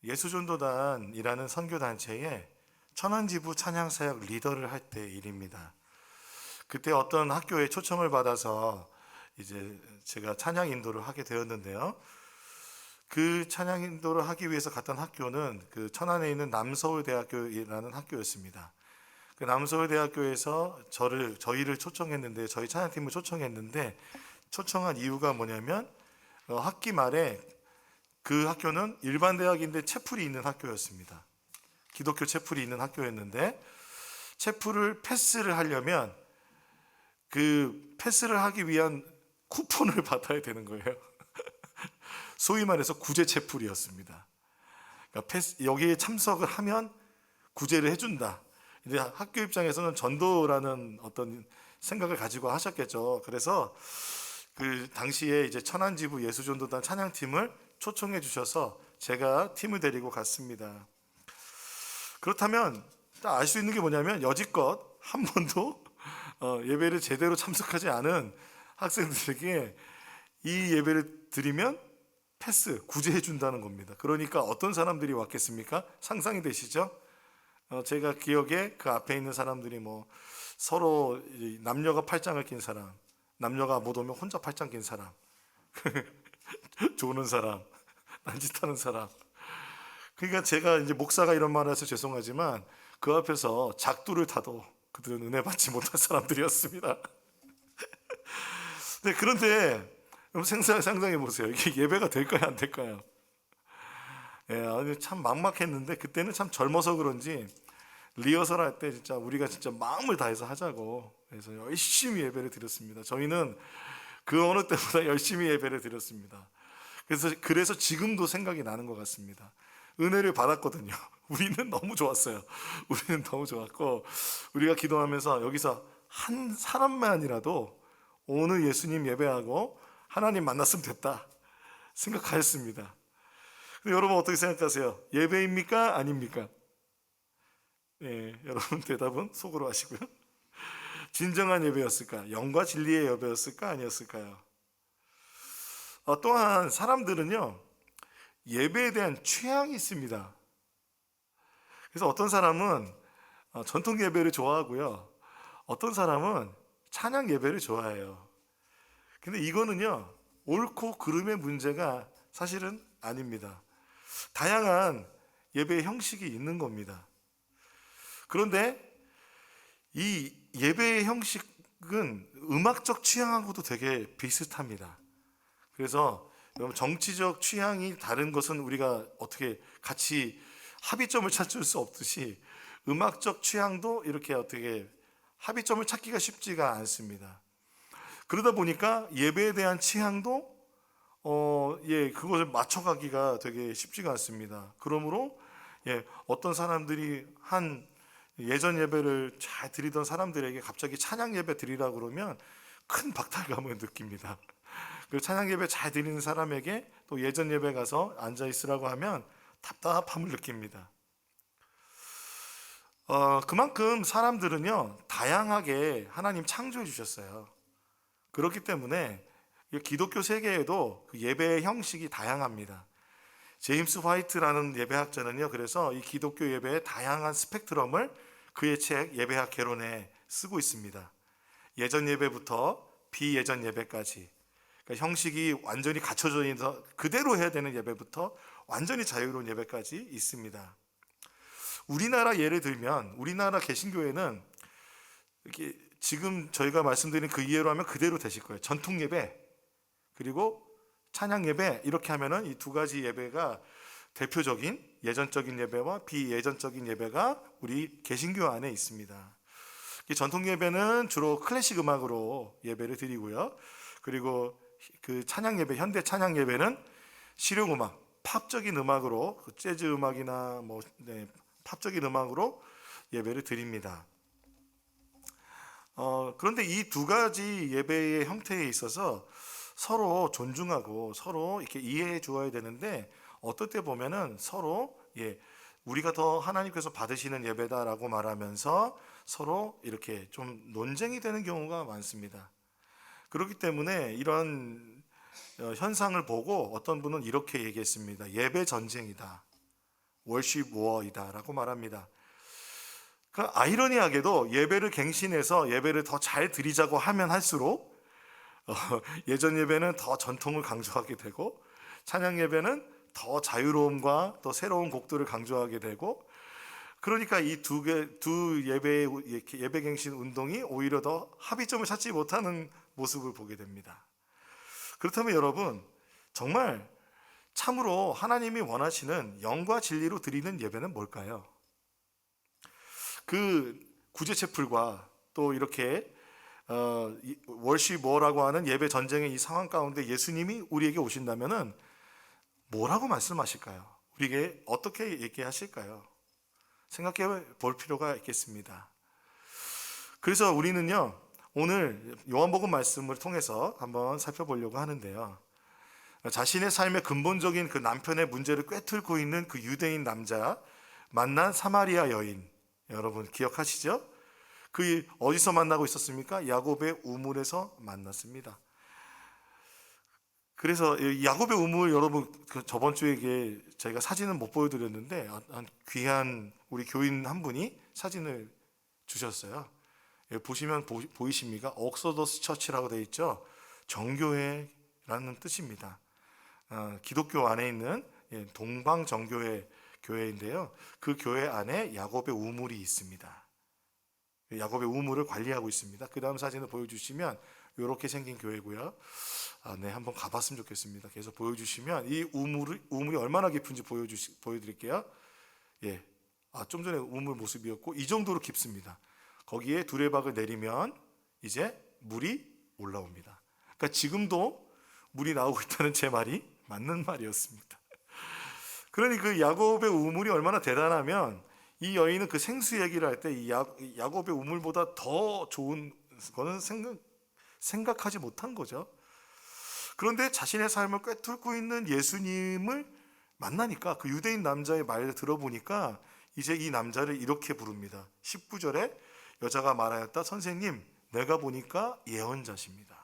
예수전도단이라는 선교단체에 천안지부 찬양사역 리더를 할 때 일입니다. 그때 어떤 학교에 초청을 받아서 이제 제가 찬양 인도를 하게 되었는데요. 그 찬양 인도를 하기 위해서 갔던 학교는 그 천안에 있는 남서울대학교라는 학교였습니다. 그 남서울대학교에서 저희를 초청했는데, 저희 찬양팀을 초청했는데, 초청한 이유가 뭐냐면 학기 말에 그 학교는 일반 대학인데 채플이 있는 학교였습니다. 기독교 채플이 있는 학교였는데, 채플을 패스를 하려면 그 패스를 하기 위한 쿠폰을 받아야 되는 거예요. 소위 말해서 구제 채플이었습니다. 그러니까 여기에 참석을 하면 구제를 해준다. 이제 학교 입장에서는 전도라는 어떤 생각을 가지고 하셨겠죠. 그래서 그 당시에 이제 천안지부 예수전도단 찬양팀을 초청해 주셔서 제가 팀을 데리고 갔습니다. 그렇다면 알 수 있는 게 뭐냐면, 여지껏 한 번도 예배를 제대로 참석하지 않은 학생들에게 이 예배를 드리면 패스, 구제해 준다는 겁니다. 그러니까 어떤 사람들이 왔겠습니까? 상상이 되시죠? 제가 기억에 그 앞에 있는 사람들이 뭐 서로 남녀가 팔짱을 낀 사람, 남녀가 못 오면 혼자 팔짱 낀 사람, 조는 사람, 딴짓하는 사람. 그러니까 제가 이제 목사가 이런 말을 해서 죄송하지만 그 앞에서 작두를 타도 그들은 은혜 받지 못할 사람들이었습니다. 네, 그런데 상상해 보세요. 이게 예배가 될까요, 안 될까요? 예, 참 막막했는데 그때는 참 젊어서 그런지 리허설 할 때 진짜 우리가 진짜 마음을 다해서 하자고 그래서 열심히 예배를 드렸습니다. 저희는 그 어느 때보다 열심히 예배를 드렸습니다. 그래서 지금도 생각이 나는 것 같습니다. 은혜를 받았거든요. 우리는 너무 좋았어요. 우리는 너무 좋았고, 우리가 기도하면서 여기서 한 사람만이라도 오늘 예수님 예배하고 하나님 만났으면 됐다 생각하였습니다. 근데 여러분 어떻게 생각하세요? 예배입니까? 아닙니까? 네, 여러분 대답은 속으로 하시고요. 진정한 예배였을까? 영과 진리의 예배였을까? 아니었을까요? 또한 사람들은요, 예배에 대한 취향이 있습니다. 그래서 어떤 사람은 전통 예배를 좋아하고요, 어떤 사람은 찬양 예배를 좋아해요. 근데 이거는요, 옳고 그름의 문제가 사실은 아닙니다. 다양한 예배의 형식이 있는 겁니다. 그런데 이 예배의 형식은 음악적 취향하고도 되게 비슷합니다. 그래서 여러분, 정치적 취향이 다른 것은 우리가 어떻게 같이 합의점을 찾을 수 없듯이 음악적 취향도 이렇게 어떻게 합의점을 찾기가 쉽지가 않습니다. 그러다 보니까 예배에 대한 취향도 그것을 맞춰가기가 되게 쉽지가 않습니다. 그러므로 어떤 사람들이 한 예전 예배를 잘 드리던 사람들에게 갑자기 찬양 예배 드리라 그러면 큰 박탈감을 느낍니다. 그 찬양 예배 잘 드리는 사람에게 또 예전 예배 가서 앉아 있으라고 하면 답답함을 느낍니다. 그만큼 사람들은요, 다양하게 하나님 창조해 주셨어요. 그렇기 때문에 기독교 세계에도 그 예배의 형식이 다양합니다. 제임스 화이트라는 예배학자는요, 그래서 이 기독교 예배의 다양한 스펙트럼을 그의 책 예배학 개론에 쓰고 있습니다. 예전 예배부터 비예전 예배까지, 그러니까 형식이 완전히 갖춰져 있는 그대로 해야 되는 예배부터 완전히 자유로운 예배까지 있습니다. 우리나라 예를 들면, 우리나라 개신교회는 이렇게 지금 저희가 말씀드린 그 이해로 하면 그대로 되실 거예요. 전통 예배 그리고 찬양 예배, 이렇게 하면은 이 두 가지 예배가 대표적인 예전적인 예배와 비예전적인 예배가 우리 개신교 안에 있습니다. 이 전통 예배는 주로 클래식 음악으로 예배를 드리고요. 그리고 그 찬양 예배, 현대 찬양 예배는 실용 음악, 팝적인 음악으로, 재즈 음악이나 팝적인 음악으로 예배를 드립니다. 그런데 이 두 가지 예배의 형태에 있어서 서로 존중하고 서로 이렇게 이해해 주어야 되는데, 어떨 때 보면은 서로 우리가 더 하나님께서 받으시는 예배다라고 말하면서 서로 이렇게 좀 논쟁이 되는 경우가 많습니다. 그렇기 때문에 이런 현상을 보고 어떤 분은 이렇게 얘기했습니다. 예배 전쟁이다. 월십워이다라고 말합니다. 그러니까 아이러니하게도 예배를 갱신해서 예배를 더 잘 드리자고 하면 할수록 예전 예배는 더 전통을 강조하게 되고 찬양 예배는 더 자유로움과 또 새로운 곡들을 강조하게 되고, 그러니까 이 두 예배 갱신 운동이 오히려 더 합의점을 찾지 못하는 모습을 보게 됩니다. 그렇다면 여러분, 정말 참으로 하나님이 원하시는 영과 진리로 드리는 예배는 뭘까요? 그 구제체풀과 또 이렇게 월시모어라고 하는 예배 전쟁의 이 상황 가운데 예수님이 우리에게 오신다면은 뭐라고 말씀하실까요? 우리에게 어떻게 얘기하실까요? 생각해 볼 필요가 있겠습니다. 그래서 우리는요, 오늘 요한복음 말씀을 통해서 한번 살펴보려고 하는데요, 자신의 삶의 근본적인 그 남편의 문제를 꿰뚫고 있는 그 유대인 남자 만난 사마리아 여인, 여러분 기억하시죠? 그 어디서 만나고 있었습니까? 야곱의 우물에서 만났습니다. 그래서 야곱의 우물, 여러분 저번 주에 저희가 사진은 못 보여드렸는데 귀한 우리 교인 한 분이 사진을 주셨어요. 보시면 보이십니까? 옥서더스 처치라고 되어 있죠. 정교회라는 뜻입니다. 기독교 안에 있는 동방 정교회 교회인데요, 그 교회 안에 야곱의 우물이 있습니다. 야곱의 우물을 관리하고 있습니다. 그 다음 사진을 보여주시면 이렇게 생긴 교회고요. 네, 한번 가봤으면 좋겠습니다. 계속 보여주시면 이 우물이 얼마나 깊은지 보여드릴게요. 예, 좀 전에 우물 모습이었고 이 정도로 깊습니다. 거기에 두레박을 내리면 이제 물이 올라옵니다. 그러니까 지금도 물이 나오고 있다는 제 말이 맞는 말이었습니다. 그러니 그 야곱의 우물이 얼마나 대단하면 이 여인은 그 생수 얘기를 할 때 이 야곱의 우물보다 더 좋은 거는 생각하지 못한 거죠. 그런데 자신의 삶을 꿰뚫고 있는 예수님을 만나니까, 그 유대인 남자의 말을 들어보니까 이제 이 남자를 이렇게 부릅니다. 19절에 여자가 말하였다. 선생님, 내가 보니까 예언자십니다.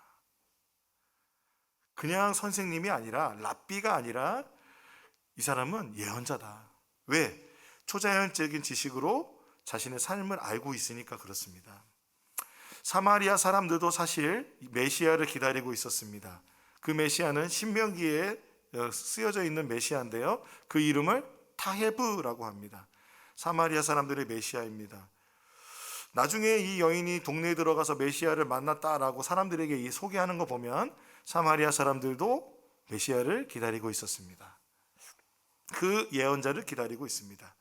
그냥 선생님이 아니라, 랍비가 아니라 이 사람은 예언자다. 왜? 초자연적인 지식으로 자신의 삶을 알고 있으니까 그렇습니다. 사마리아 사람들도 사실 메시아를 기다리고 있었습니다. 그 메시아는 신명기에 쓰여져 있는 메시아인데요, 그 이름을 타헤브라고 합니다. 사마리아 사람들의 메시아입니다. 나중에 이 여인이 동네에 들어가서 메시아를 만났다라고 사람들에게 소개하는 거 보면 사마리아 사람들도 메시아를 기다리고 있었습니다. 그 예언자를 기다리고 있습니다.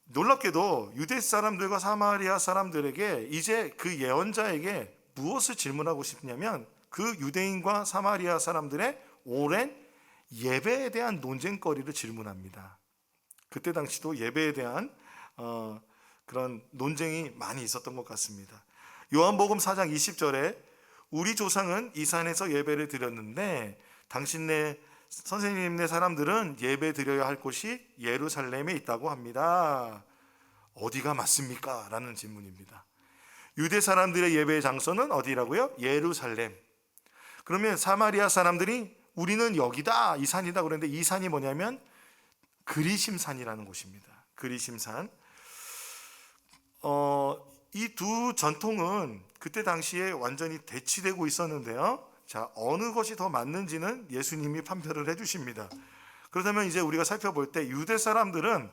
놀랍게도 유대 사람들과 사마리아 사람들에게 이제 그 예언자에게 무엇을 질문하고 싶냐면, 그 유대인과 사마리아 사람들의 오랜 예배에 대한 논쟁거리를 질문합니다. 그때 당시도 예배에 대한 그런 논쟁이 많이 있었던 것 같습니다. 요한복음 4장 20절에 우리 조상은 이 산에서 예배를 드렸는데 당신네 선생님네 사람들은 예배 드려야 할 곳이 예루살렘에 있다고 합니다. 어디가 맞습니까? 라는 질문입니다. 유대 사람들의 예배의 장소는 어디라고요? 예루살렘. 그러면 사마리아 사람들이 우리는 여기다, 이 산이다 그랬는데 이 산이 뭐냐면 그리심산이라는 곳입니다. 그리심산. 이 두 전통은 그때 당시에 완전히 대치되고 있었는데요, 자, 어느 것이 더 맞는지는 예수님이 판별을 해주십니다. 그렇다면 이제 우리가 살펴볼 때 유대 사람들은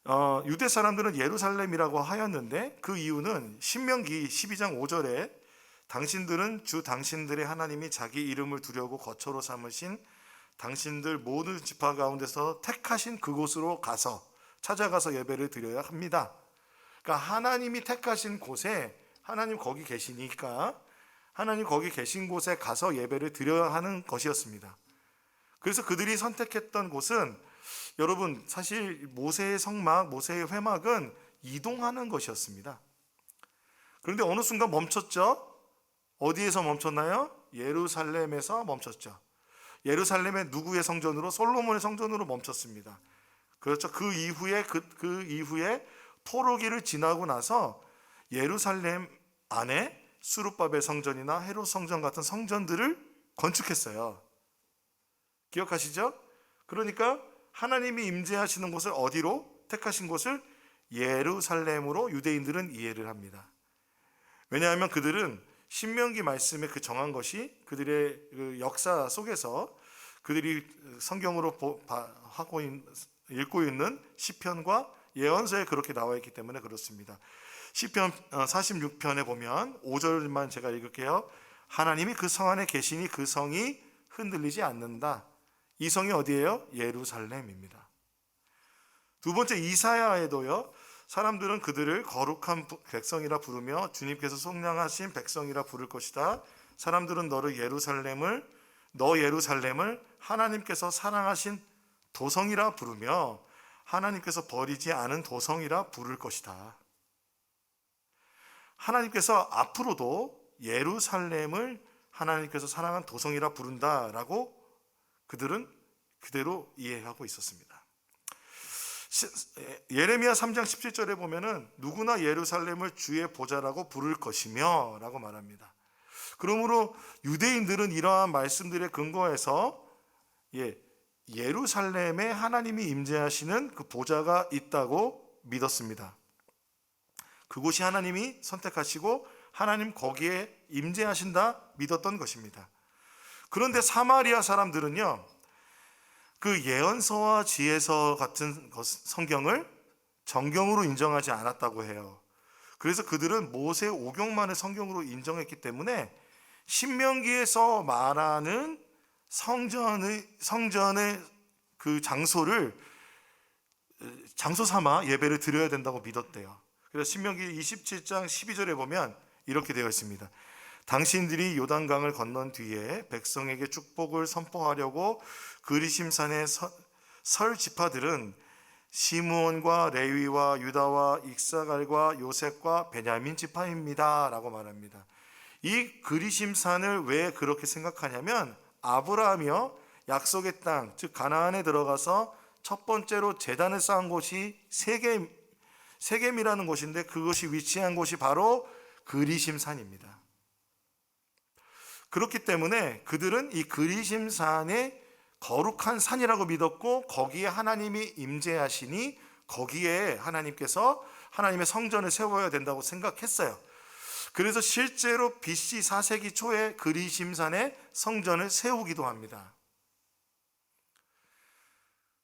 예루살렘이라고 하였는데, 그 이유는 신명기 12장 5절에 당신들은 주 당신들의 하나님이 자기 이름을 두려고 거처로 삼으신 당신들 모든 지파 가운데서 택하신 그곳으로 찾아가서 예배를 드려야 합니다. 그러니까 하나님이 택하신 곳에, 하나님 거기 계시니까 하나님 거기 계신 곳에 가서 예배를 드려야 하는 것이었습니다. 그래서 그들이 선택했던 곳은, 여러분 사실 모세의 성막, 모세의 회막은 이동하는 것이었습니다. 그런데 어느 순간 멈췄죠. 어디에서 멈췄나요? 예루살렘에서 멈췄죠. 예루살렘의 누구의 성전으로? 솔로몬의 성전으로 멈췄습니다. 그렇죠. 그 이후에 포로기를 지나고 나서 예루살렘 안에 수룹바벨 성전이나 헤롯 성전 같은 성전들을 건축했어요. 기억하시죠? 그러니까 하나님이 임재하시는 곳을 어디로 택하신 곳을 예루살렘으로 유대인들은 이해를 합니다. 왜냐하면 그들은 신명기 말씀에 그 정한 것이 그들의 그 역사 속에서 그들이 성경으로 읽고 있는 시편과 예언서에 그렇게 나와 있기 때문에 그렇습니다. 시편 46편에 보면 5절만 제가 읽을게요. 하나님이 그 성 안에 계시니 그 성이 흔들리지 않는다. 이 성이 어디예요? 예루살렘입니다. 두 번째 이사야에도요, 사람들은 그들을 거룩한 백성이라 부르며 주님께서 속량하신 백성이라 부를 것이다. 사람들은 너 예루살렘을 하나님께서 사랑하신 도성이라 부르며 하나님께서 버리지 않은 도성이라 부를 것이다. 하나님께서 앞으로도 예루살렘을 하나님께서 사랑한 도성이라 부른다라고 그들은 그대로 이해하고 있었습니다. 예레미야 3장 17절에 보면은 누구나 예루살렘을 주의 보좌라고 부를 것이며 라고 말합니다. 그러므로 유대인들은 이러한 말씀들에 근거해서 예루살렘에 하나님이 임재하시는 그 보좌가 있다고 믿었습니다. 그곳이 하나님이 선택하시고 하나님 거기에 임재하신다 믿었던 것입니다. 그런데 사마리아 사람들은요, 그 예언서와 지혜서 같은 성경을 정경으로 인정하지 않았다고 해요. 그래서 그들은 모세 오경만을 성경으로 인정했기 때문에 신명기에서 말하는 성전의 그 장소를 장소 삼아 예배를 드려야 된다고 믿었대요. 그래서 신명기 27장 12절에 보면 이렇게 되어 있습니다. 당신들이 요단강을 건넌 뒤에 백성에게 축복을 선포하려고 그리심산의 설 지파들은 시므온과 레위와 유다와 익사갈과 요셉과 베냐민 지파입니다 라고 말합니다. 이 그리심산을 왜 그렇게 생각하냐면 아브라함이요, 약속의 땅, 즉 가나안에 들어가서 첫 번째로 제단을 쌓은 곳이 세겜이라는 곳인데 그것이 위치한 곳이 바로 그리심산입니다. 그렇기 때문에 그들은 이 그리심산의 거룩한 산이라고 믿었고 거기에 하나님이 임재하시니 거기에 하나님께서 하나님의 성전을 세워야 된다고 생각했어요. 그래서 실제로 BC 4세기 초에 그리심산에 성전을 세우기도 합니다.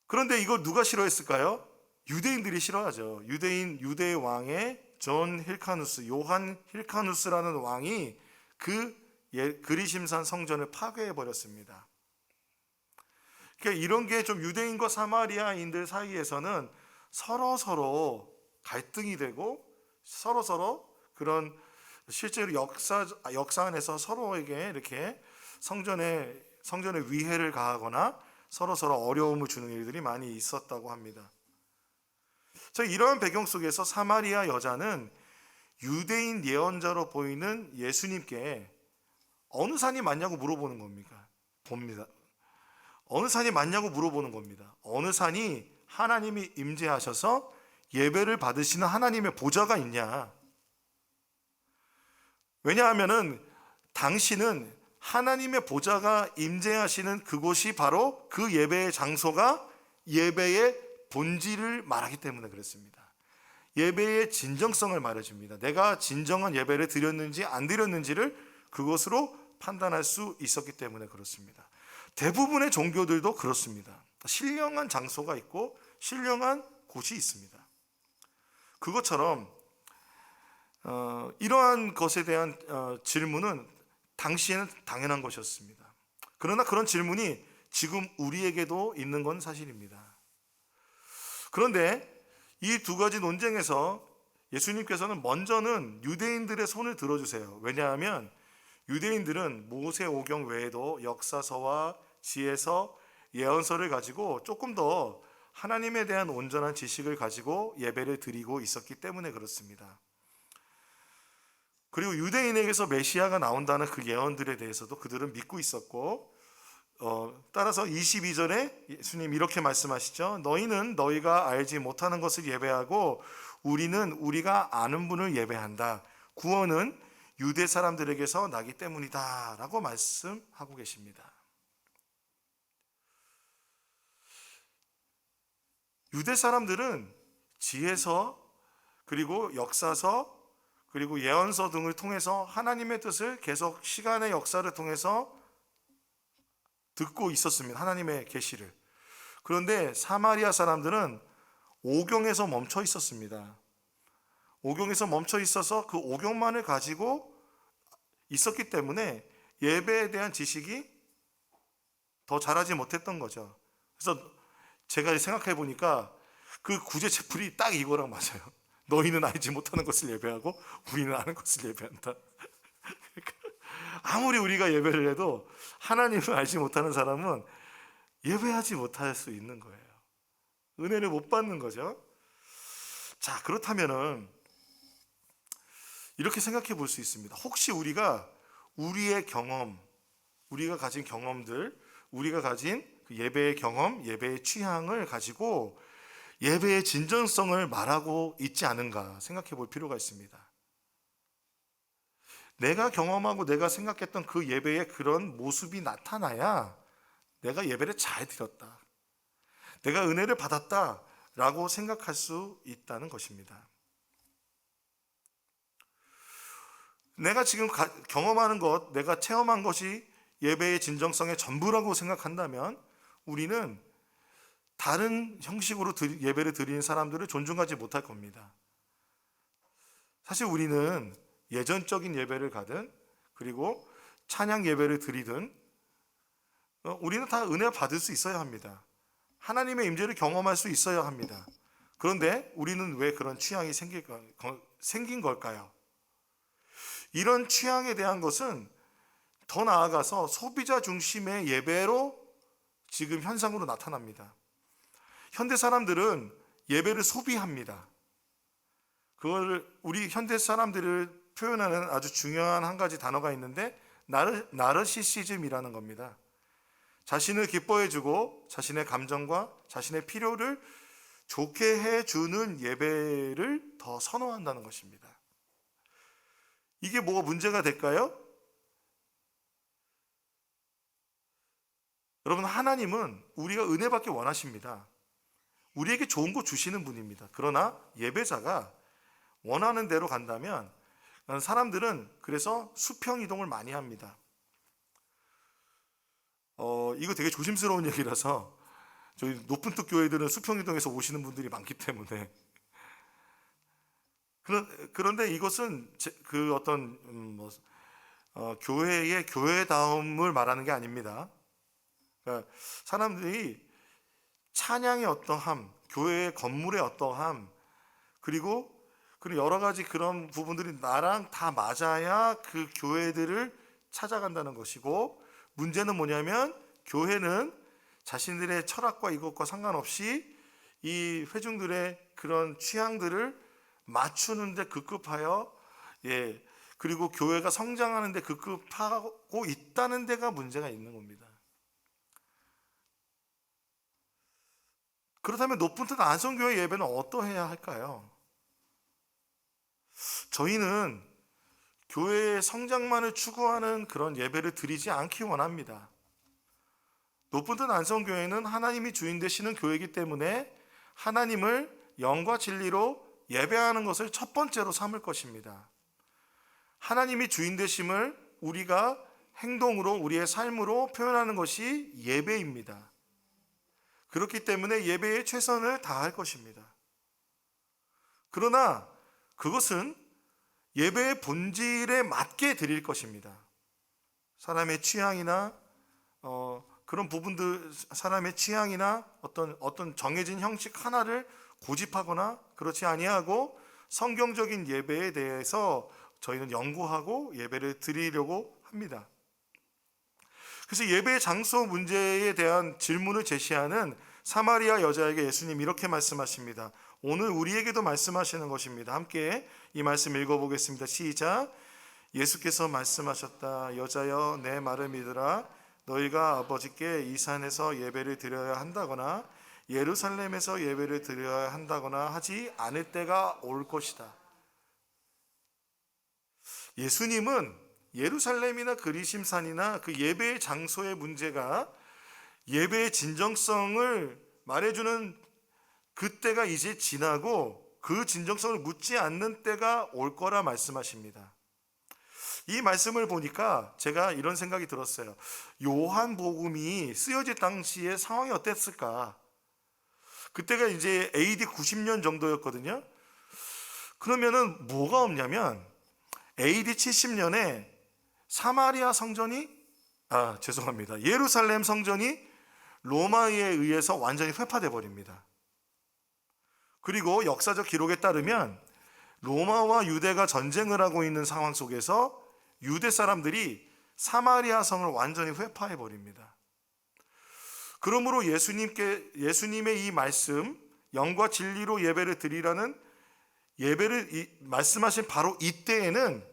그런데 이걸 누가 싫어했을까요? 유대인들이 싫어하죠. 유대 왕의 요한 힐카누스라는 왕이 그리심산 성전을 파괴해 버렸습니다. 그러니까 이런 게 좀 유대인과 사마리아인들 사이에서는 서로 갈등이 되고 서로 그런 실제로 역사 안에서 서로에게 이렇게 성전에 위해를 가하거나 서로 어려움을 주는 일들이 많이 있었다고 합니다. 이러한 배경 속에서 사마리아 여자는 유대인 예언자로 보이는 예수님께 어느 산이 맞냐고 물어보는 겁니다. 어느 산이 맞냐고 물어보는 겁니다. 어느 산이 하나님이 임재하셔서 예배를 받으시는 하나님의 보좌가 있냐? 왜냐하면은 당신은 하나님의 보좌가 임재하시는 그곳이 바로 그 예배의 장소가 예배의 본질을 말하기 때문에 그렇습니다. 예배의 진정성을 말해줍니다. 내가 진정한 예배를 드렸는지 안 드렸는지를 그것으로 판단할 수 있었기 때문에 그렇습니다. 대부분의 종교들도 그렇습니다. 신령한 장소가 있고 신령한 곳이 있습니다. 그것처럼 이러한 것에 대한 질문은 당시에는 당연한 것이었습니다. 그러나 그런 질문이 지금 우리에게도 있는 건 사실입니다. 그런데 이 두 가지 논쟁에서 예수님께서는 먼저는 유대인들의 손을 들어주세요. 왜냐하면 유대인들은 모세오경 외에도 역사서와 지혜서, 예언서를 가지고 조금 더 하나님에 대한 온전한 지식을 가지고 예배를 드리고 있었기 때문에 그렇습니다. 그리고 유대인에게서 메시아가 나온다는 그 예언들에 대해서도 그들은 믿고 있었고, 따라서 22절에 예수님 이렇게 말씀하시죠. 너희는 너희가 알지 못하는 것을 예배하고 우리는 우리가 아는 분을 예배한다. 구원은 유대 사람들에게서 나기 때문이다 라고 말씀하고 계십니다. 유대 사람들은 지혜서, 그리고 역사서, 그리고 예언서 등을 통해서 하나님의 뜻을 계속 시간의 역사를 통해서 듣고 있었습니다. 하나님의 계시를. 그런데 사마리아 사람들은 오경에서 멈춰 있었습니다. 오경에서 멈춰 있어서 그 오경만을 가지고 있었기 때문에 예배에 대한 지식이 더 잘하지 못했던 거죠. 그래서 제가 생각해 보니까 그 구제체풀이 딱 이거랑 맞아요. 너희는 알지 못하는 것을 예배하고 우리는 아는 것을 예배한다. 아무리 우리가 예배를 해도 하나님을 알지 못하는 사람은 예배하지 못할 수 있는 거예요. 은혜를 못 받는 거죠. 자, 그렇다면은 이렇게 생각해 볼 수 있습니다. 혹시 우리가 우리의 경험, 우리가 가진 경험들, 우리가 가진 그 예배의 경험, 예배의 취향을 가지고 예배의 진정성을 말하고 있지 않은가 생각해 볼 필요가 있습니다. 내가 경험하고 내가 생각했던 그 예배의 그런 모습이 나타나야 내가 예배를 잘 드렸다, 내가 은혜를 받았다 라고 생각할 수 있다는 것입니다. 내가 지금 경험하는 것, 내가 체험한 것이 예배의 진정성의 전부라고 생각한다면 우리는 다른 형식으로 예배를 드리는 사람들을 존중하지 못할 겁니다. 사실 우리는 예전적인 예배를 가든 그리고 찬양 예배를 드리든 우리는 다 은혜 받을 수 있어야 합니다. 하나님의 임재를 경험할 수 있어야 합니다. 그런데 우리는 왜 그런 취향이 생긴 걸까요? 이런 취향에 대한 것은 더 나아가서 소비자 중심의 예배로 지금 현상으로 나타납니다. 현대 사람들은 예배를 소비합니다. 그걸 우리 현대 사람들을 표현하는 아주 중요한 한 가지 단어가 있는데 나르시시즘이라는 겁니다. 자신을 기뻐해주고 자신의 감정과 자신의 필요를 좋게 해주는 예배를 더 선호한다는 것입니다. 이게 뭐가 문제가 될까요? 여러분, 하나님은 우리가 은혜 받기 원하십니다. 우리에게 좋은 거 주시는 분입니다. 그러나 예배자가 원하는 대로 간다면 사람들은 그래서 수평 이동을 많이 합니다. 이거 되게 조심스러운 얘기라서 저희 높은 뜻 교회들은 수평 이동해서 오시는 분들이 많기 때문에 그런데 이것은 그 어떤 교회의 교회다움을 말하는 게 아닙니다. 그러니까 사람들이 찬양의 어떠함, 교회의 건물의 어떠함, 그리고 여러 가지 그런 부분들이 나랑 다 맞아야 그 교회들을 찾아간다는 것이고, 문제는 뭐냐면 교회는 자신들의 철학과 이것과 상관없이 이 회중들의 그런 취향들을 맞추는데 급급하여 그리고 교회가 성장하는데 급급하고 있다는 데가 문제가 있는 겁니다. 그렇다면 높은 뜻 안성교회 예배는 어떠해야 할까요? 저희는 교회의 성장만을 추구하는 그런 예배를 드리지 않기 원합니다. 높은 뜻 안성교회는 하나님이 주인 되시는 교회이기 때문에 하나님을 영과 진리로 예배하는 것을 첫 번째로 삼을 것입니다. 하나님이 주인 되심을 우리가 행동으로, 우리의 삶으로 표현하는 것이 예배입니다. 그렇기 때문에 예배에 최선을 다할 것입니다. 그러나 그것은 예배의 본질에 맞게 드릴 것입니다. 사람의 취향이나 그런 부분들, 사람의 취향이나 어떤 정해진 형식 하나를 고집하거나 그렇지 아니하고 성경적인 예배에 대해서 저희는 연구하고 예배를 드리려고 합니다. 그래서 예배의 장소 문제에 대한 질문을 제시하는 사마리아 여자에게 예수님 이렇게 말씀하십니다. 오늘 우리에게도 말씀하시는 것입니다. 함께 이 말씀 읽어보겠습니다. 시작. 예수께서 말씀하셨다. 여자여, 내 말을 믿으라. 너희가 아버지께 이 산에서 예배를 드려야 한다거나 예루살렘에서 예배를 드려야 한다거나 하지 않을 때가 올 것이다. 예수님은 예루살렘이나 그리심산이나 그 예배의 장소의 문제가 예배의 진정성을 말해주는 그때가 이제 지나고 그 진정성을 묻지 않는 때가 올 거라 말씀하십니다. 이 말씀을 보니까 제가 이런 생각이 들었어요. 요한복음이 쓰여질 당시의 상황이 어땠을까? 그때가 이제 AD 90년 정도였거든요. 그러면은 뭐가 없냐면 AD 70년에 사마리아 성전이 예루살렘 성전이 로마에 의해서 완전히 회파돼 버립니다. 그리고 역사적 기록에 따르면 로마와 유대가 전쟁을 하고 있는 상황 속에서 유대 사람들이 사마리아 성을 완전히 회파해 버립니다. 그러므로 예수님의 이 말씀, 영과 진리로 예배를 드리라는 예배를 말씀하신 바로 이때에는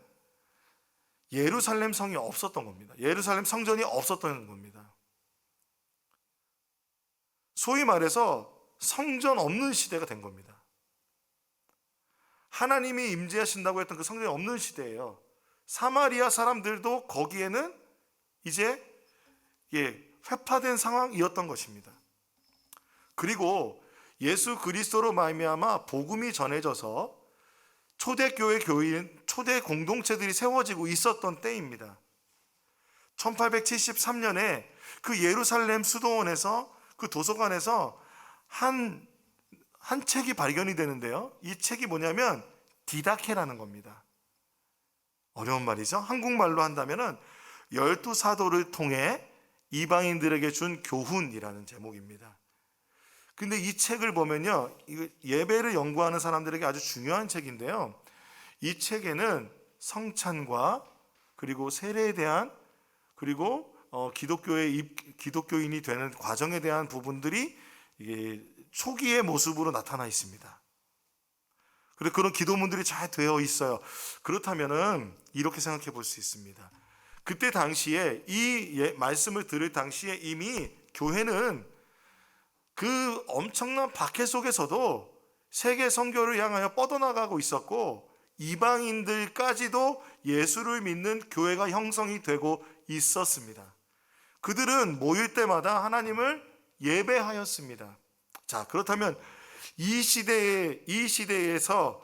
예루살렘 성이 없었던 겁니다. 예루살렘 성전이 없었던 겁니다. 소위 말해서 성전 없는 시대가 된 겁니다. 하나님이 임재하신다고 했던 그 성전이 없는 시대예요. 사마리아 사람들도 거기에는 이제 회파된 상황이었던 것입니다. 그리고 예수 그리스도로 말미암아 복음이 전해져서 초대교회 교인, 초대 공동체들이 세워지고 있었던 때입니다. 1873년에 그 예루살렘 수도원에서 그 도서관에서 한 책이 발견이 되는데요. 이 책이 뭐냐면 디다케라는 겁니다. 어려운 말이죠. 한국말로 한다면은 12사도를 통해 이방인들에게 준 교훈이라는 제목입니다. 근데 이 책을 보면요, 예배를 연구하는 사람들에게 아주 중요한 책인데요. 이 책에는 성찬과 그리고 세례에 대한, 그리고 기독교인이 되는 과정에 대한 부분들이 초기의 모습으로 나타나 있습니다. 그리고 그런 기도문들이 잘 되어 있어요. 그렇다면은 이렇게 생각해 볼 수 있습니다. 그때 당시에 이 말씀을 들을 당시에 이미 교회는 그 엄청난 박해 속에서도 세계 선교를 향하여 뻗어나가고 있었고, 이방인들까지도 예수를 믿는 교회가 형성이 되고 있었습니다. 그들은 모일 때마다 하나님을 예배하였습니다. 자, 그렇다면 이 시대에서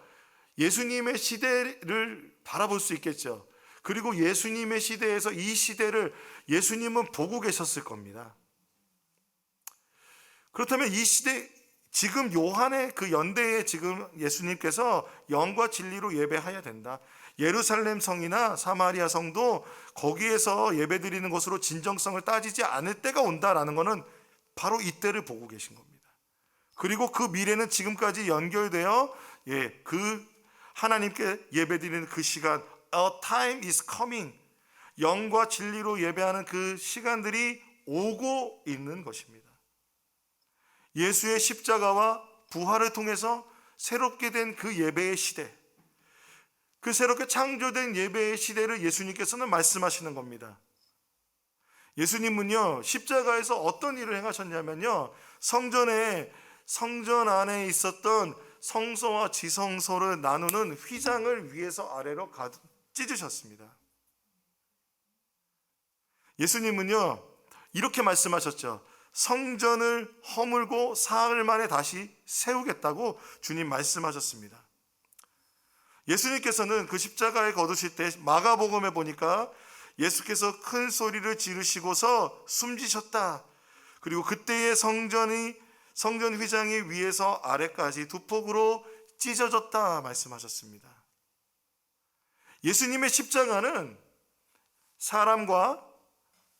예수님의 시대를 바라볼 수 있겠죠. 그리고 예수님의 시대에서 이 시대를 예수님은 보고 계셨을 겁니다. 그렇다면 이 시대, 지금 요한의 그 연대에 지금 예수님께서 영과 진리로 예배해야 된다. 예루살렘 성이나 사마리아 성도 거기에서 예배드리는 것으로 진정성을 따지지 않을 때가 온다라는 것은 바로 이때를 보고 계신 겁니다. 그리고 그 미래는 지금까지 연결되어 그 하나님께 예배드리는 그 시간, A time is coming, 영과 진리로 예배하는 그 시간들이 오고 있는 것입니다. 예수의 십자가와 부활을 통해서 새롭게 된 그 예배의 시대, 그 새롭게 창조된 예배의 시대를 예수님께서는 말씀하시는 겁니다. 예수님은요, 십자가에서 어떤 일을 행하셨냐면요, 성전 안에 있었던 성소와 지성소를 나누는 휘장을 위에서 아래로 찢으셨습니다. 예수님은요, 이렇게 말씀하셨죠. 성전을 허물고 사흘 만에 다시 세우겠다고 주님 말씀하셨습니다. 예수님께서는 그 십자가에 거두실 때 마가복음에 보니까 예수께서 큰 소리를 지르시고서 숨지셨다. 그리고 그때의 성전 휘장이 위에서 아래까지 두 폭으로 찢어졌다 말씀하셨습니다. 예수님의 십자가는 사람과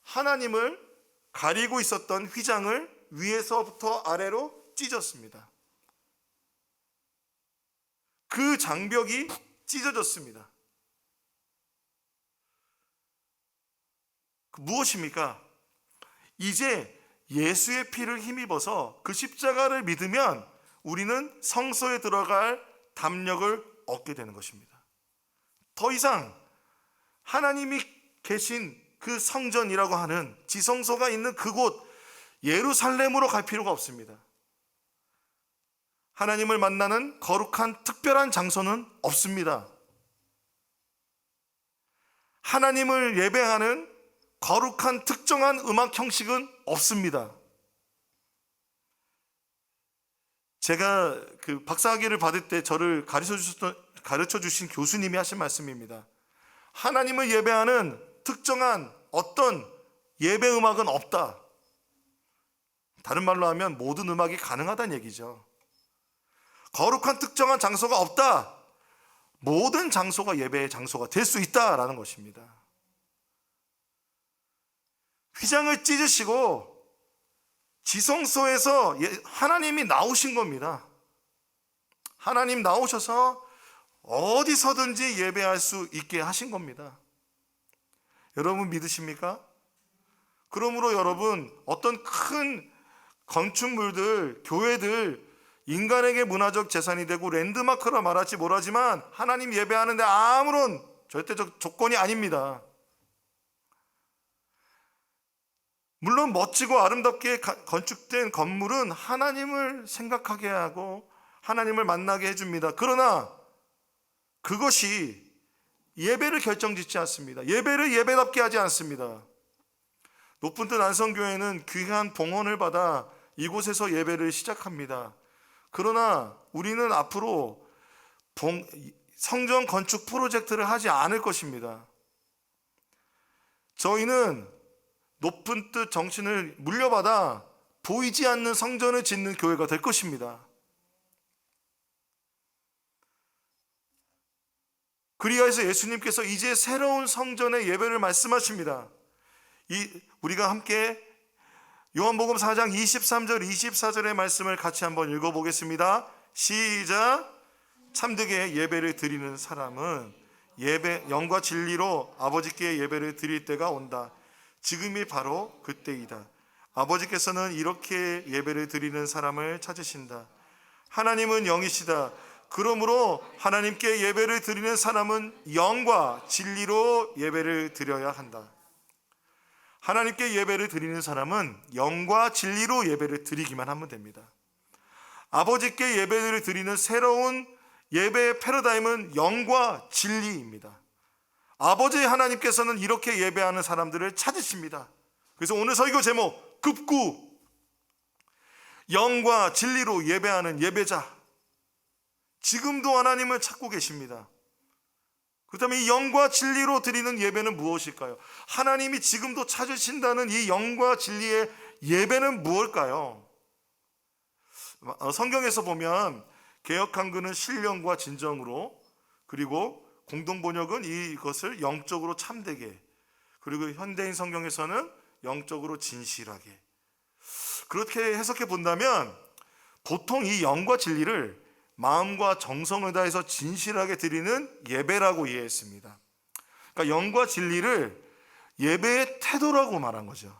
하나님을 가리고 있었던 휘장을 위에서부터 아래로 찢었습니다. 그 장벽이 찢어졌습니다. 무엇입니까? 이제 예수의 피를 힘입어서 그 십자가를 믿으면 우리는 성소에 들어갈 담력을 얻게 되는 것입니다. 더 이상 하나님이 계신 그 성전이라고 하는 지성소가 있는 그곳 예루살렘으로 갈 필요가 없습니다. 하나님을 만나는 거룩한 특별한 장소는 없습니다. 하나님을 예배하는 거룩한 특정한 음악 형식은 없습니다. 제가 그 박사학위를 받을 때 저를 가르쳐 주신 교수님이 하신 말씀입니다. 하나님을 예배하는 특정한 어떤 예배 음악은 없다. 다른 말로 하면 모든 음악이 가능하다는 얘기죠. 거룩한 특정한 장소가 없다. 모든 장소가 예배의 장소가 될 수 있다라는 것입니다. 휘장을 찢으시고 지성소에서 하나님이 나오신 겁니다. 하나님 나오셔서 어디서든지 예배할 수 있게 하신 겁니다. 여러분 믿으십니까? 그러므로 여러분, 어떤 큰 건축물들, 교회들, 인간에게 문화적 재산이 되고 랜드마크라 말할지 모르지만 하나님 예배하는데 아무런 절대적 조건이 아닙니다. 물론 멋지고 아름답게 건축된 건물은 하나님을 생각하게 하고 하나님을 만나게 해줍니다. 그러나 그것이 예배를 결정짓지 않습니다. 예배를 예배답게 하지 않습니다. 높은 뜻 안성교회는 귀한 봉헌을 받아 이곳에서 예배를 시작합니다. 그러나 우리는 앞으로 성전 건축 프로젝트를 하지 않을 것입니다. 저희는 높은 뜻 정신을 물려받아 보이지 않는 성전을 짓는 교회가 될 것입니다. 그리하여서 예수님께서 이제 새로운 성전의 예배를 말씀하십니다. 우리가 함께 요한복음 4장 23절 24절의 말씀을 같이 한번 읽어보겠습니다. 시작. 참되게 예배를 드리는 사람은 영과 진리로 아버지께 예배를 드릴 때가 온다. 지금이 바로 그때이다. 아버지께서는 이렇게 예배를 드리는 사람을 찾으신다. 하나님은 영이시다. 그러므로 하나님께 예배를 드리는 사람은 영과 진리로 예배를 드려야 한다. 하나님께 예배를 드리는 사람은 영과 진리로 예배를 드리기만 하면 됩니다. 아버지께 예배를 드리는 새로운 예배의 패러다임은 영과 진리입니다. 아버지 하나님께서는 이렇게 예배하는 사람들을 찾으십니다. 그래서 오늘 설교 제목 급구, 영과 진리로 예배하는 예배자. 지금도 하나님을 찾고 계십니다. 그렇다면 이 영과 진리로 드리는 예배는 무엇일까요? 하나님이 지금도 찾으신다는 이 영과 진리의 예배는 무엇일까요? 성경에서 보면 개역한글은 신령과 진정으로, 그리고 공동번역은 이것을 영적으로 참되게, 그리고 현대인 성경에서는 영적으로 진실하게, 그렇게 해석해 본다면 보통 이 영과 진리를 마음과 정성을 다해서 진실하게 드리는 예배라고 이해했습니다. 그러니까 영과 진리를 예배의 태도라고 말한 거죠.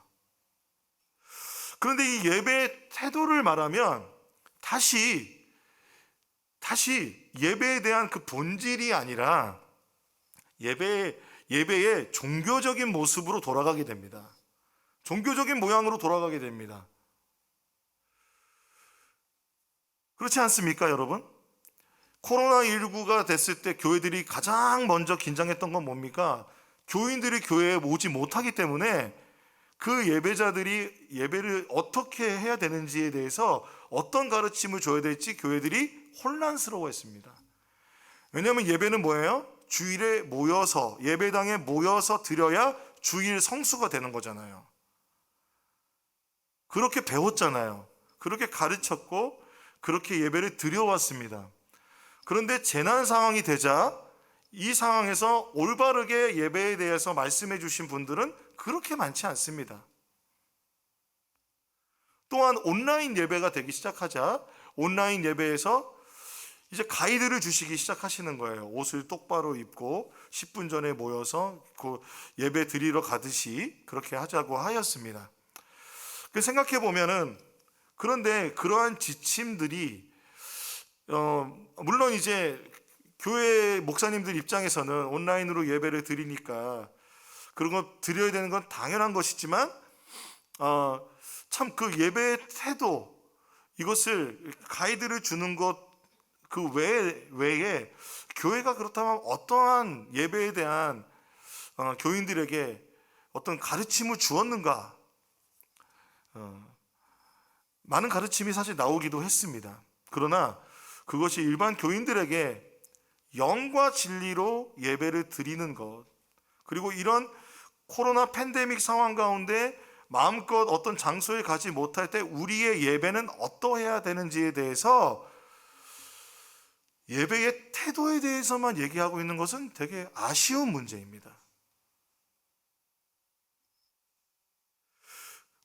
그런데 이 예배의 태도를 말하면 다시 예배에 대한 그 본질이 아니라 예배의 종교적인 모습으로 돌아가게 됩니다. 종교적인 모양으로 돌아가게 됩니다. 그렇지 않습니까, 여러분? 코로나19가 됐을 때 교회들이 가장 먼저 긴장했던 건 뭡니까? 교인들이 교회에 오지 못하기 때문에 그 예배자들이 예배를 어떻게 해야 되는지에 대해서 어떤 가르침을 줘야 될지 교회들이 혼란스러워했습니다. 왜냐하면 예배는 뭐예요? 주일에 모여서, 예배당에 모여서 드려야 주일 성수가 되는 거잖아요. 그렇게 배웠잖아요. 그렇게 가르쳤고 그렇게 예배를 드려왔습니다. 그런데 재난 상황이 되자 이 상황에서 올바르게 예배에 대해서 말씀해 주신 분들은 그렇게 많지 않습니다. 또한 온라인 예배가 되기 시작하자 온라인 예배에서 이제 가이드를 주시기 시작하시는 거예요. 옷을 똑바로 입고 10분 전에 모여서 그 예배 드리러 가듯이 그렇게 하자고 하였습니다. 생각해 보면은, 그런데 그러한 지침들이 물론 이제 교회 목사님들 입장에서는 온라인으로 예배를 드리니까 그런 거 드려야 되는 건 당연한 것이지만 참 그 예배의 태도, 이것을 가이드를 주는 것 그 외에 교회가 그렇다면 어떠한 예배에 대한 교인들에게 어떤 가르침을 주었는가? 많은 가르침이 사실 나오기도 했습니다. 그러나 그것이 일반 교인들에게 영과 진리로 예배를 드리는 것, 그리고 이런 코로나 팬데믹 상황 가운데 마음껏 어떤 장소에 가지 못할 때 우리의 예배는 어떠해야 되는지에 대해서, 예배의 태도에 대해서만 얘기하고 있는 것은 되게 아쉬운 문제입니다.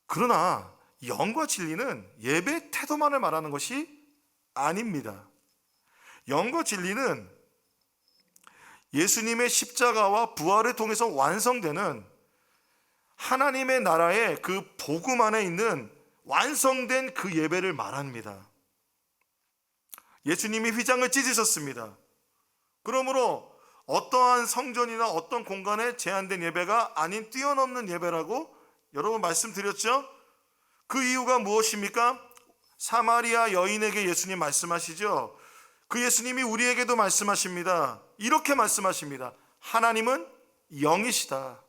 그러나 영과 진리는 예배 태도만을 말하는 것이 아닙니다. 영과 진리는 예수님의 십자가와 부활을 통해서 완성되는 하나님의 나라의 그 복음 안에 있는 완성된 그 예배를 말합니다. 예수님이 휘장을 찢으셨습니다. 그러므로 어떠한 성전이나 어떤 공간에 제한된 예배가 아닌 뛰어넘는 예배라고 여러분 말씀드렸죠? 그 이유가 무엇입니까? 사마리아 여인에게 예수님 말씀하시죠. 그 예수님이 우리에게도 말씀하십니다. 이렇게 말씀하십니다. 하나님은 영이시다.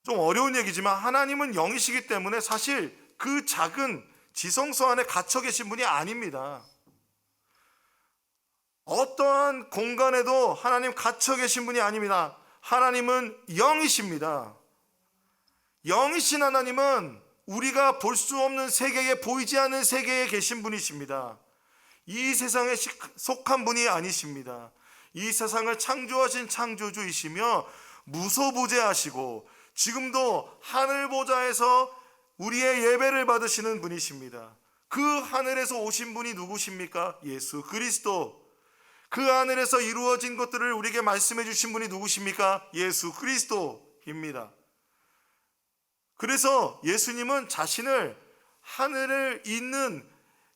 좀 어려운 얘기지만 하나님은 영이시기 때문에 사실 그 작은 지성소 안에 갇혀 계신 분이 아닙니다. 어떠한 공간에도 하나님 갇혀 계신 분이 아닙니다. 하나님은 영이십니다. 영이신 하나님은 우리가 볼 수 없는 세계에, 보이지 않는 세계에 계신 분이십니다. 이 세상에 속한 분이 아니십니다. 이 세상을 창조하신 창조주이시며 무소부재하시고 지금도 하늘 보좌에서 우리의 예배를 받으시는 분이십니다. 그 하늘에서 오신 분이 누구십니까? 예수 그리스도. 그 하늘에서 이루어진 것들을 우리에게 말씀해 주신 분이 누구십니까? 예수 그리스도입니다. 그래서 예수님은 자신을 하늘을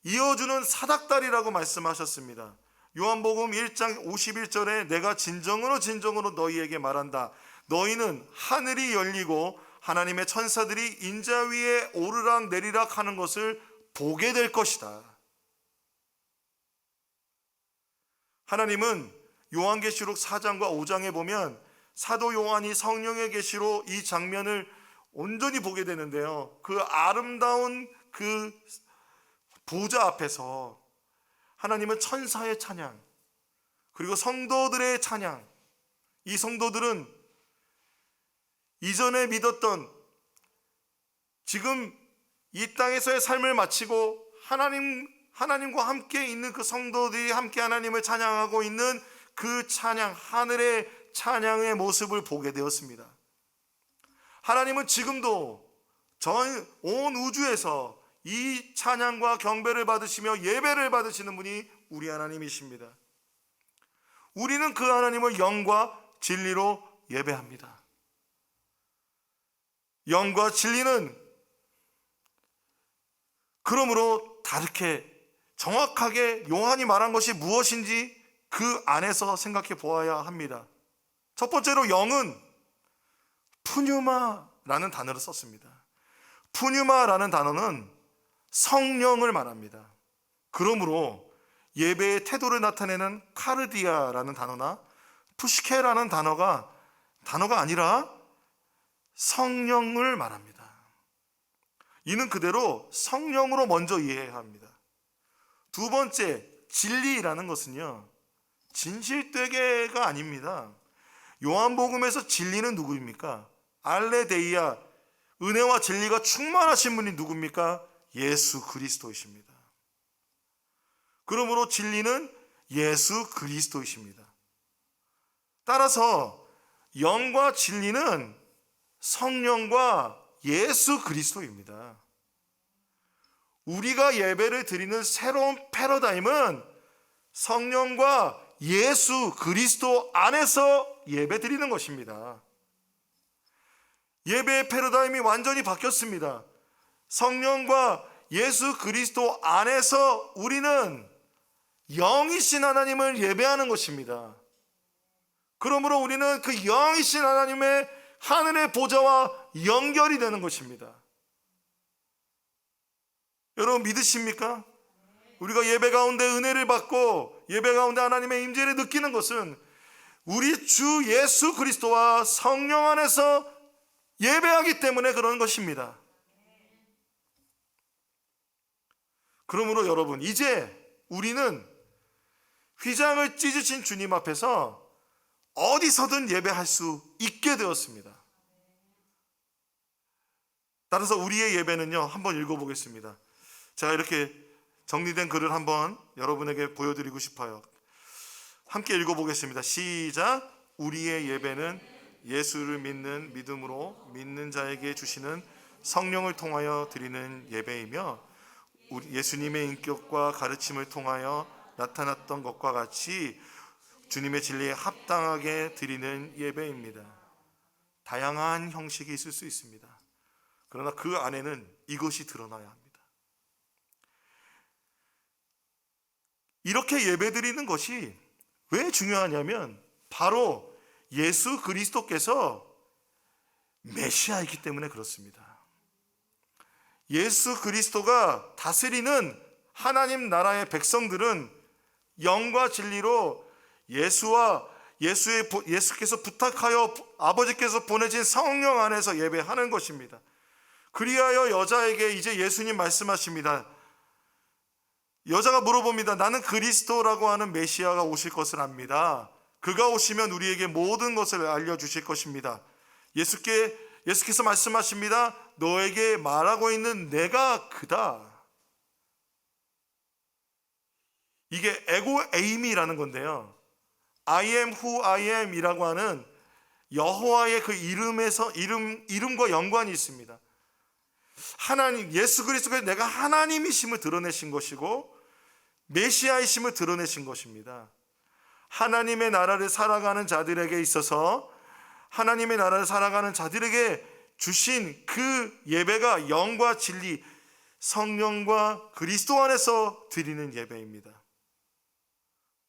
이어주는 사닥다리라고 말씀하셨습니다. 요한복음 1장 51절에 내가 진정으로 진정으로 너희에게 말한다. 너희는 하늘이 열리고 하나님의 천사들이 인자 위에 오르락 내리락 하는 것을 보게 될 것이다. 하나님은 요한계시록 4장과 5장에 보면 사도 요한이 성령의 계시로 이 장면을 온전히 보게 되는데요. 그 아름다운 그 보좌 앞에서 하나님은 천사의 찬양, 그리고 성도들의 찬양, 이 성도들은 이전에 믿었던, 지금 이 땅에서의 삶을 마치고 하나님과 함께 있는 그 성도들이 함께 하나님을 찬양하고 있는 그 찬양, 하늘의 찬양의 모습을 보게 되었습니다. 하나님은 지금도 전 온 우주에서 이 찬양과 경배를 받으시며 예배를 받으시는 분이 우리 하나님이십니다. 우리는 그 하나님을 영과 진리로 예배합니다. 영과 진리는 그러므로 다르게 정확하게 요한이 말한 것이 무엇인지 그 안에서 생각해 보아야 합니다. 첫 번째로 영은 푸뉴마라는 단어를 썼습니다. 푸뉴마라는 단어는 성령을 말합니다. 그러므로 예배의 태도를 나타내는 카르디아라는 단어나 푸시케라는 단어가 아니라 성령을 말합니다. 이는 그대로 성령으로 먼저 이해해야 합니다. 두 번째, 진리라는 것은요, 진실되게가 아닙니다. 요한복음에서 진리는 누구입니까? 알레데이아, 은혜와 진리가 충만하신 분이 누굽니까? 예수 그리스도이십니다. 그러므로 진리는 예수 그리스도이십니다. 따라서 영과 진리는 성령과 예수 그리스도입니다. 우리가 예배를 드리는 새로운 패러다임은 성령과 예수 그리스도 안에서 예배 드리는 것입니다. 예배의 패러다임이 완전히 바뀌었습니다. 성령과 예수 그리스도 안에서 우리는 영이신 하나님을 예배하는 것입니다. 그러므로 우리는 그 영이신 하나님의 하늘의 보좌와 연결이 되는 것입니다. 여러분 믿으십니까? 우리가 예배 가운데 은혜를 받고 예배 가운데 하나님의 임재를 느끼는 것은 우리 주 예수 그리스도와 성령 안에서 예배하기 때문에 그런 것입니다. 그러므로 여러분, 이제 우리는 휘장을 찢으신 주님 앞에서 어디서든 예배할 수 있게 되었습니다. 따라서 우리의 예배는요, 한번 읽어보겠습니다. 제가 이렇게 정리된 글을 한번 여러분에게 보여드리고 싶어요. 함께 읽어보겠습니다. 시작. 우리의 예배는 예수를 믿는 믿음으로 믿는 자에게 주시는 성령을 통하여 드리는 예배이며, 예수님의 인격과 가르침을 통하여 나타났던 것과 같이 주님의 진리에 합당하게 드리는 예배입니다. 다양한 형식이 있을 수 있습니다. 그러나 그 안에는 이것이 드러나야 합니다. 이렇게 예배드리는 것이 왜 중요하냐면 바로 예수 그리스도께서 메시아이기 때문에 그렇습니다. 예수 그리스도가 다스리는 하나님 나라의 백성들은 영과 진리로 예수께서 부탁하여 아버지께서 보내신 성령 안에서 예배하는 것입니다. 그리하여 여자에게 이제 예수님 말씀하십니다. 여자가 물어봅니다. 나는 그리스도라고 하는 메시아가 오실 것을 압니다. 그가 오시면 우리에게 모든 것을 알려주실 것입니다. 예수께서 말씀하십니다. 너에게 말하고 있는 내가 그다. 이게 에고 에임이라는 건데요, I am who I am 이라고 하는 여호와의 그 이름과 연관이 있습니다. 하나님, 예수 그리스도가 내가 하나님이심을 드러내신 것이고 메시아이심을 드러내신 것입니다. 하나님의 나라를 살아가는 자들에게 있어서 하나님의 나라를 살아가는 자들에게 주신 그 예배가 영과 진리, 성령과 그리스도 안에서 드리는 예배입니다.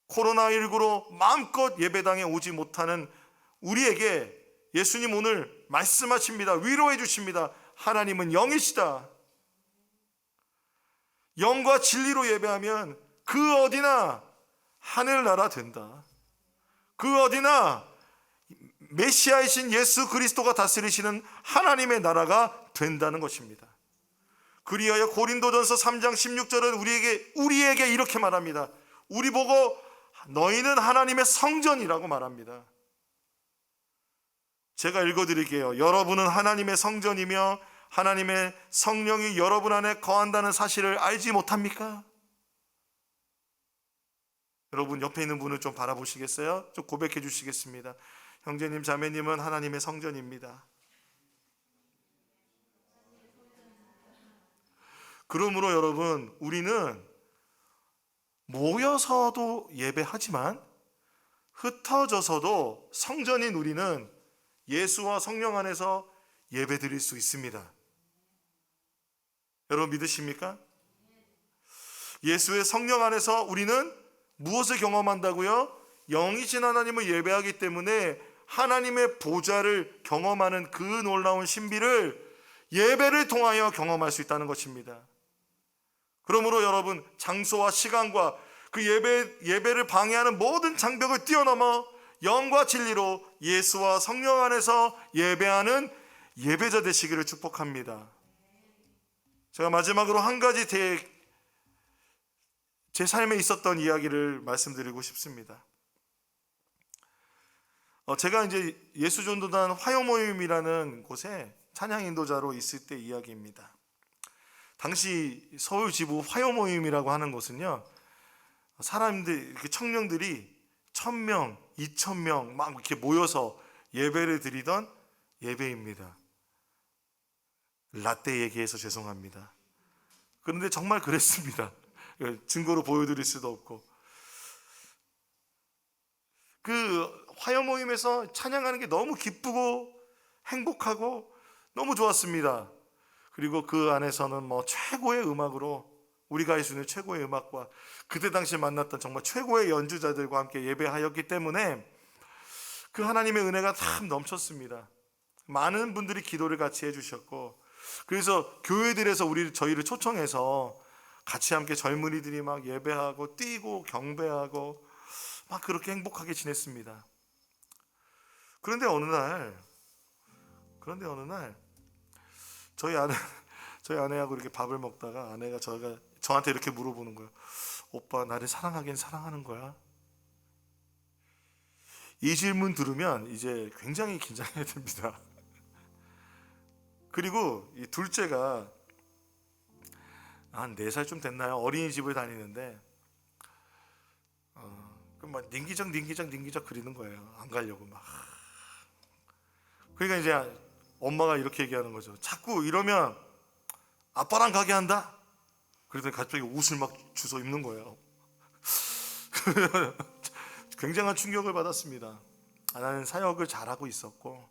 코로나19로 마음껏 예배당에 오지 못하는 우리에게 예수님 오늘 말씀하십니다. 위로해 주십니다. 하나님은 영이시다. 영과 진리로 예배하면 그 어디나 하늘나라 된다. 그 어디나 메시아이신 예수 그리스도가 다스리시는 하나님의 나라가 된다는 것입니다. 그리하여 고린도전서 3장 16절은 우리에게 이렇게 말합니다. 우리 보고 너희는 하나님의 성전이라고 말합니다. 제가 읽어드릴게요. 여러분은 하나님의 성전이며 하나님의 성령이 여러분 안에 거한다는 사실을 알지 못합니까? 여러분 옆에 있는 분을 좀 바라보시겠어요? 좀 고백해 주시겠습니다. 형제님, 자매님은 하나님의 성전입니다. 그러므로 여러분, 우리는 모여서도 예배하지만 흩어져서도 성전인 우리는 예수와 성령 안에서 예배 드릴 수 있습니다. 여러분 믿으십니까? 예수의 성령 안에서 우리는 무엇을 경험한다고요? 영이신 하나님을 예배하기 때문에 하나님의 보좌를 경험하는 그 놀라운 신비를 예배를 통하여 경험할 수 있다는 것입니다. 그러므로 여러분, 장소와 시간과 그 예배를 방해하는 모든 장벽을 뛰어넘어 영과 진리로 예수와 성령 안에서 예배하는 예배자 되시기를 축복합니다. 제가 마지막으로 한 가지 제 삶에 있었던 이야기를 말씀드리고 싶습니다. 제가 이제 예수전도단 화요모임이라는 곳에 찬양 인도자로 있을 때 이야기입니다. 당시 서울 지부 화요모임이라고 하는 곳은요, 사람들, 이렇게 청년들이 1000명, 2000명 막 이렇게 모여서 예배를 드리던 예배입니다. 라떼 얘기해서 죄송합니다. 그런데 정말 그랬습니다. 증거로 보여드릴 수도 없고. 그 화요 모임에서 찬양하는 게 너무 기쁘고 행복하고 너무 좋았습니다. 그리고 그 안에서는 최고의 음악으로, 우리가 할 수 있는 최고의 음악과 그때 당시 만났던 정말 최고의 연주자들과 함께 예배하였기 때문에 그 하나님의 은혜가 참 넘쳤습니다. 많은 분들이 기도를 같이 해주셨고, 그래서 교회들에서 저희를 초청해서 같이 함께 젊은이들이 막 예배하고 뛰고 경배하고 막 그렇게 행복하게 지냈습니다. 그런데 어느 날 저희 저희 아내하고 이렇게 밥을 먹다가 아내가 저한테 이렇게 물어보는 거예요. 오빠 나를 사랑하긴 사랑하는 거야? 이 질문 들으면 이제 굉장히 긴장해야 됩니다. 그리고 이 둘째가 한 4살쯤 됐나요? 어린이집을 다니는데 막 닝기적 그리는 거예요. 안 가려고 막. 그러니까 이제 엄마가 이렇게 얘기하는 거죠. 자꾸 이러면 아빠랑 가게 한다. 그러더니 갑자기 옷을 막 주워 입는 거예요. 굉장한 충격을 받았습니다. 나는 사역을 잘하고 있었고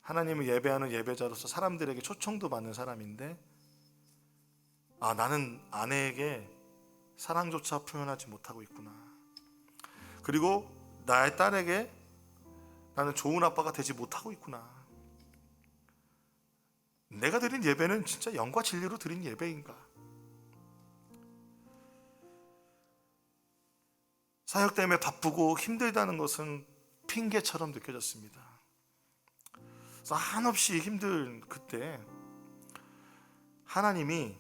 하나님을 예배하는 예배자로서 사람들에게 초청도 받는 사람인데 나는 아내에게 사랑조차 표현하지 못하고 있구나. 그리고 나의 딸에게 나는 좋은 아빠가 되지 못하고 있구나. 내가 드린 예배는 진짜 영과 진리로 드린 예배인가? 사역 때문에 바쁘고 힘들다는 것은 핑계처럼 느껴졌습니다. 그래서 한없이 힘든 그때 하나님이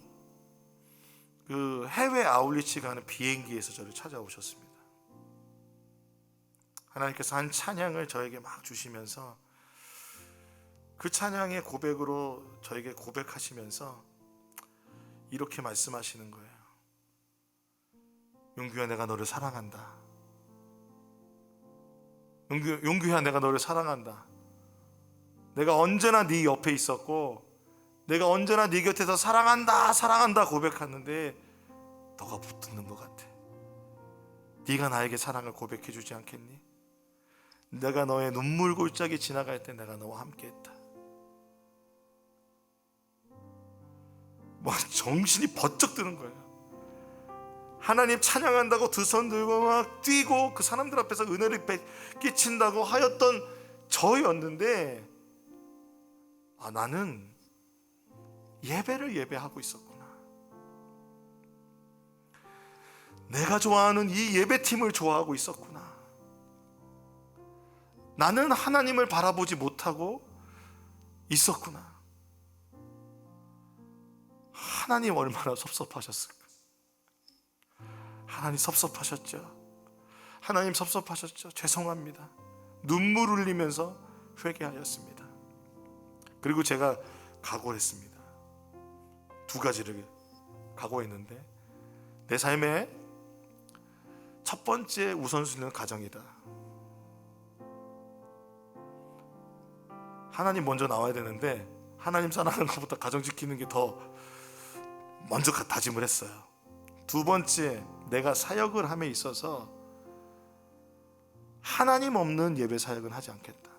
그 해외 아울리치 가는 비행기에서 저를 찾아오셨습니다. 하나님께서 한 찬양을 저에게 막 주시면서 그 찬양의 고백으로 저에게 고백하시면서 이렇게 말씀하시는 거예요. 용규야, 내가 너를 사랑한다. 용규야, 내가 너를 사랑한다. 내가 언제나 네 옆에 있었고 내가 언제나 네 곁에서 사랑한다 사랑한다 고백하는데 너가 못 듣는 것 같아. 네가 나에게 사랑을 고백해 주지 않겠니? 내가 너의 눈물 골짜기 지나갈 때 내가 너와 함께 했다. 뭐 정신이 번쩍 드는 거예요. 하나님 찬양한다고 두 손 들고 막 뛰고 그 사람들 앞에서 은혜를 끼친다고 하였던 저였는데 나는 예배를 예배하고 있었구나. 내가 좋아하는 이 예배팀을 좋아하고 있었구나. 나는 하나님을 바라보지 못하고 있었구나. 하나님 얼마나 섭섭하셨을까? 하나님 섭섭하셨죠. 하나님 섭섭하셨죠. 죄송합니다. 눈물 흘리면서 회개하였습니다. 그리고 제가 각오를 했습니다. 2가지를 각오했는데 내 삶의 첫 번째 우선순위는 가정이다. 하나님 먼저 나와야 되는데 하나님 사랑하는 것보다 가정 지키는 게 더 먼저 다짐을 했어요. 2번째, 내가 사역을 함에 있어서 하나님 없는 예배 사역은 하지 않겠다.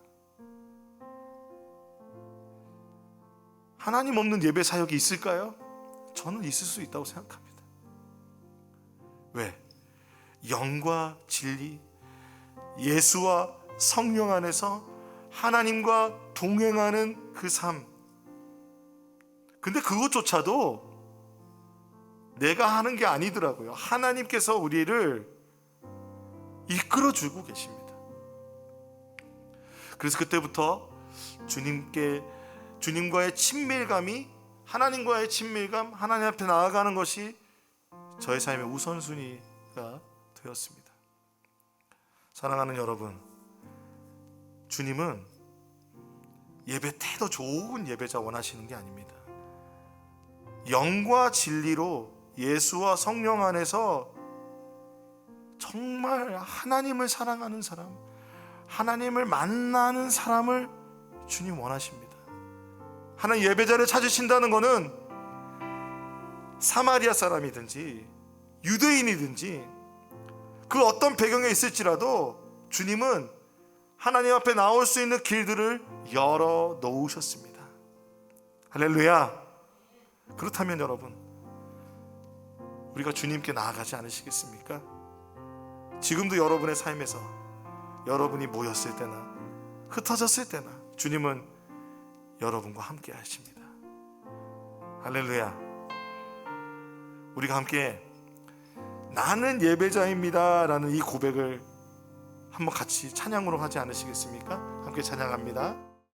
하나님 없는 예배 사역이 있을까요? 저는 있을 수 있다고 생각합니다. 왜? 영과 진리, 예수와 성령 안에서 하나님과 동행하는 그 삶. 근데 그것조차도 내가 하는 게 아니더라고요. 하나님께서 우리를 이끌어주고 계십니다. 그래서 그때부터 주님과의 친밀감이, 하나님과의 친밀감, 하나님 앞에 나아가는 것이 저의 삶의 우선순위가 되었습니다. 사랑하는 여러분, 주님은 예배 태도 좋은 예배자 원하시는 게 아닙니다. 영과 진리로 예수와 성령 안에서 정말 하나님을 사랑하는 사람, 하나님을 만나는 사람을 주님 원하십니다. 하나님 예배자를 찾으신다는 것은 사마리아 사람이든지 유대인이든지 그 어떤 배경에 있을지라도 주님은 하나님 앞에 나올 수 있는 길들을 열어 놓으셨습니다. 할렐루야. 그렇다면 여러분, 우리가 주님께 나아가지 않으시겠습니까? 지금도 여러분의 삶에서 여러분이 모였을 때나 흩어졌을 때나 주님은 여러분과 함께 하십니다. 할렐루야. 우리가 함께 나는 예배자입니다 라는 이 고백을 한번 같이 찬양으로 하지 않으시겠습니까? 함께 찬양합니다.